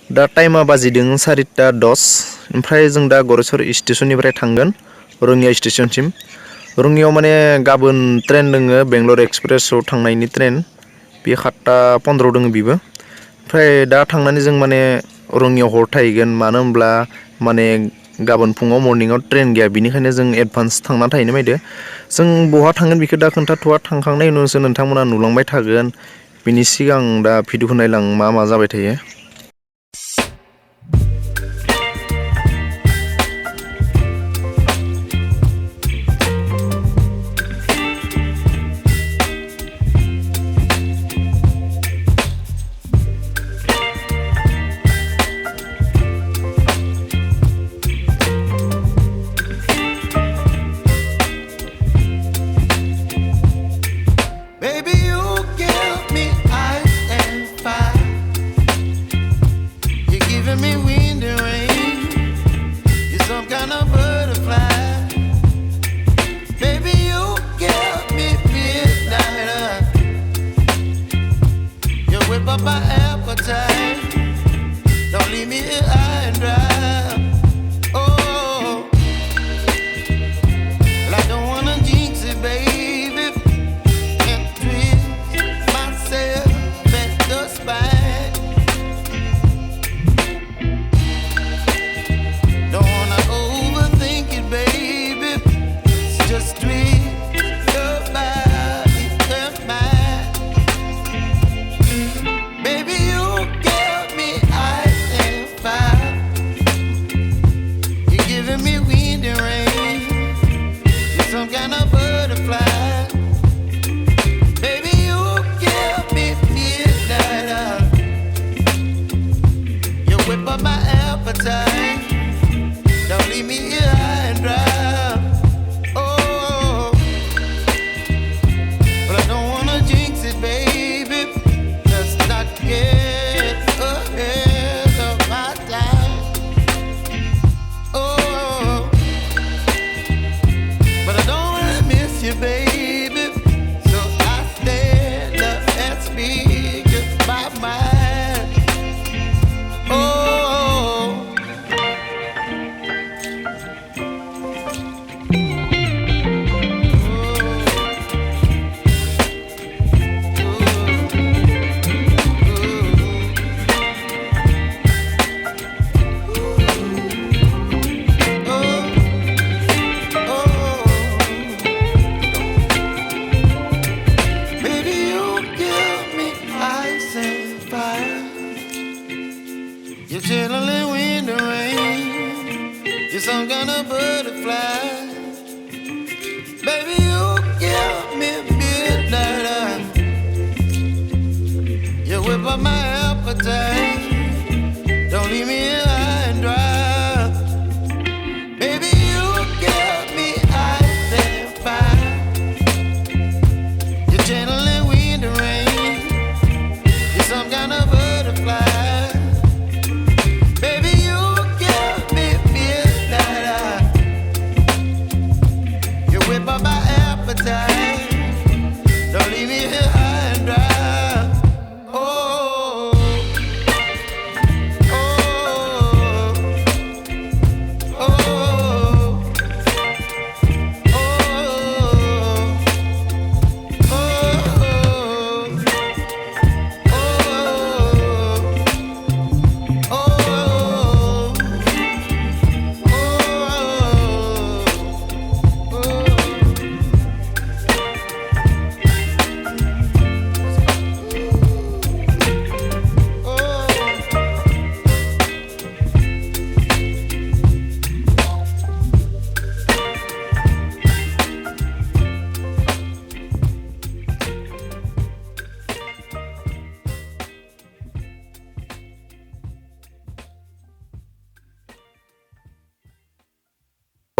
दा टाइमा बाजिदों 4:10 ओमफ्राय जों दा गरेस्वर स्टेशननिफ्राय थांगोन रङिया स्टेशनसिम। रङियाव माने गाबोन ट्रेन दोङो बेंगलर एक्सप्रेसआव थांनायनि ट्रेन बे 7:15 दोङो बेबो। ओमफ्राय दा थांनानै जों माने रङियाव हर थाहैगोन मानो होनब्ला माने गाबोन फुङाव मर्निंआव ट्रेन गैया बेनिखायनो जों एडभान्स थांना थाहैनो बायदो। जों बहा थांगोन बेखौ दा खोन्थाथ'वा, थांखांनायनि उनावसो नोंथांमोना नुलांबाय थागोन। बिनि सिगां दा भिडिअखौ नायलां मा मा जाबाय थायो।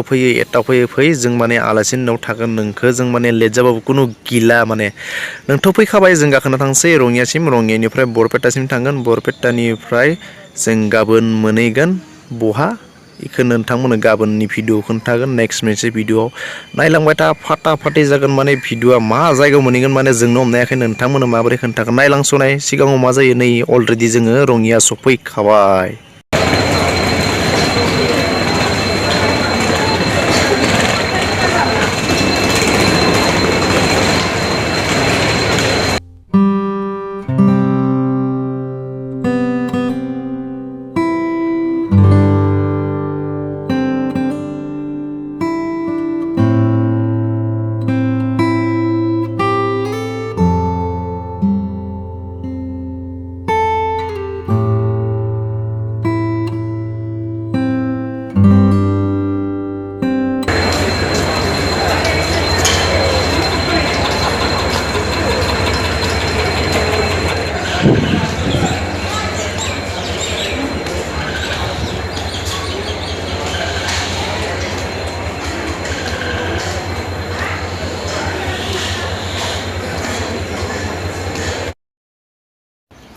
फैयो एटाव फै जों माने आलासिनि न'आव थागोन नोंखौ जों माने लेट जाबाबो कुनु गिला माने नोंथ' फैखाबाय जों गाखोना थांसै रङियासिम, रङियानिफ्राय बरपेटासिम थांगोन, बरपेटानिफ्राय जों गाबोन मोनहैगोन बहा इखौ नोंथांमोननो गाबोननि भिडिअ खोन्थागोन नेक्स्ट मोनसे भिडिअआव नायलांबाय था फाटा फाटि जागोन माने भिडिअआ मा जायगायाव मोनहैगोन माने जोंनो हमनायाखै नोंथांमोननो माबोरै खोन्थागोन नायलांस'नाय सिगाङाव मा जायो नै अलरेडि जोङो रङिया सफैखाबाय।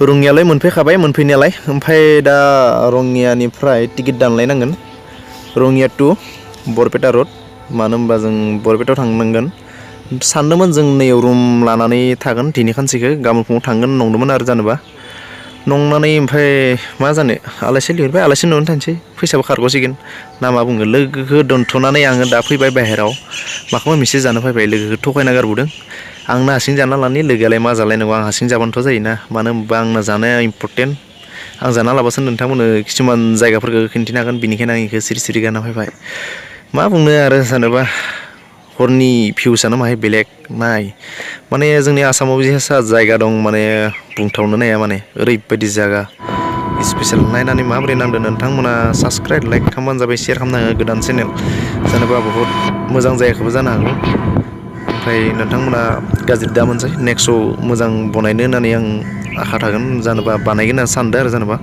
रङियालाय मोनफैखाबाय मोनफैनायालाय ओमफ्राय दा रङियानिफ्राय टिकेट दानलायनांगोन रङिया टु बरपेटा रड मानो होनबा जों बरपेटायाव थांनांगोन सानदोंमोन जों नैयाव रुम लानानै थागोन दिनै सानसेखौ गाबोन फुङाव थांगोन नंदोंमोन आरो जानोबा नंनानै ओमफ्राय मा जानो आलासि लिंहरबाय आलासि न'आवनो थानोसै फैसाबो खारग'सिगोन ना मा बुङो लोगोखौ दोनथ'नानै आङो दा फैबाय बाहेराव माखौबा मेसेज जानो फैबाय लोगोखौ थगायना गारबोदों आंनो हारसिं जाना लानि लोगोआलाय मा जालायनांगौ आं हारसिं जाबानोथ' जायोना मानो होनबा आंना जानाया इम्परटेन्ट आं जाना लाबासो नोंथांमोननो किसुमान जायगाफोरखौ खिन्थिनो हागोन बेनिखायनो आं बेखौ सिरि सिरि गारना फैबाय मा बुंनो आरो जेनेबा हरनि भिउसआनो माहाय बेलेग नाय माने जोंनि आसामाव जिसा जायगा दं माने बुंथावनो नाया माने ओरैबायदि जायगा स्पेसियेल नायनानै माबोरै नांदों नोंथांमोना साबसक्राइब लाइक खालामबानो जाबाय सेयार खालामना हो गोदान चेनेल जेनेबा बहुत मोजां जायाखैबो जानो हागौ ओमफ्राय नोंथांमोना गाज्रि दा मोनसै नेक्स्टआव मोजां बनायनो होननानै आं आखा थागोन जेनेबा बानायगोन होनना सानदों आरो जेनेबा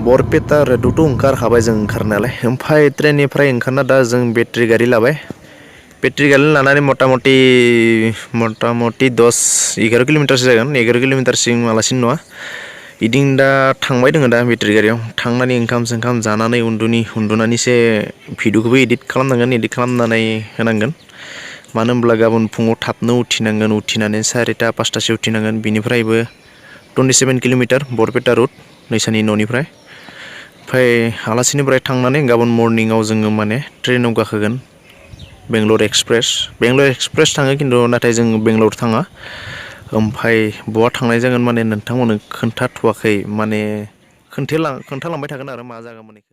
बरपेटा रेडआवथ' ओंखारखाबाय जों ओंखारनायालाय ओमफ्राय ट्रेननिफ्राय ओंखारना दा जों बेटारि गारि लाबाय बेटारि गारि लानानै मथा मथि 11 किल'मिटारसो जागोन 11 किल'मिटारसिम आलासिनि नङा बिदिं दा थांबाय दोङो दा बेटारि गारियाव थांनानै ओंखाम जानानै उन्दुनानैसो भिडिअखौबो इडिट खालामनांगोन इडिट खालामनानै होनांगोन मानो होनब्ला गाबोन फुङाव थाबनो उथिनांगोन उथिनानै 4टा 5टासो उथिनांगोन बिनिफ्रायबो 27 किल'मिटार बरपेटा रुट नैसानि न'निफ्राय ओमफ्राय आलासिनिफ्राय थांनानै गाबोन मर्निंआव जोङो माने ट्रेनाव गाखोगोन बेंगलर एक्सप्रेस थाङो खिन्थु नाथाय जों बेंगलर थाङा ओमफ्राय बहा थांनाय जागोन माने नोंथांमोननो खोन्थाथ'वाखै माने खोन्थालांबाय थागोन आरो मा जागोन माने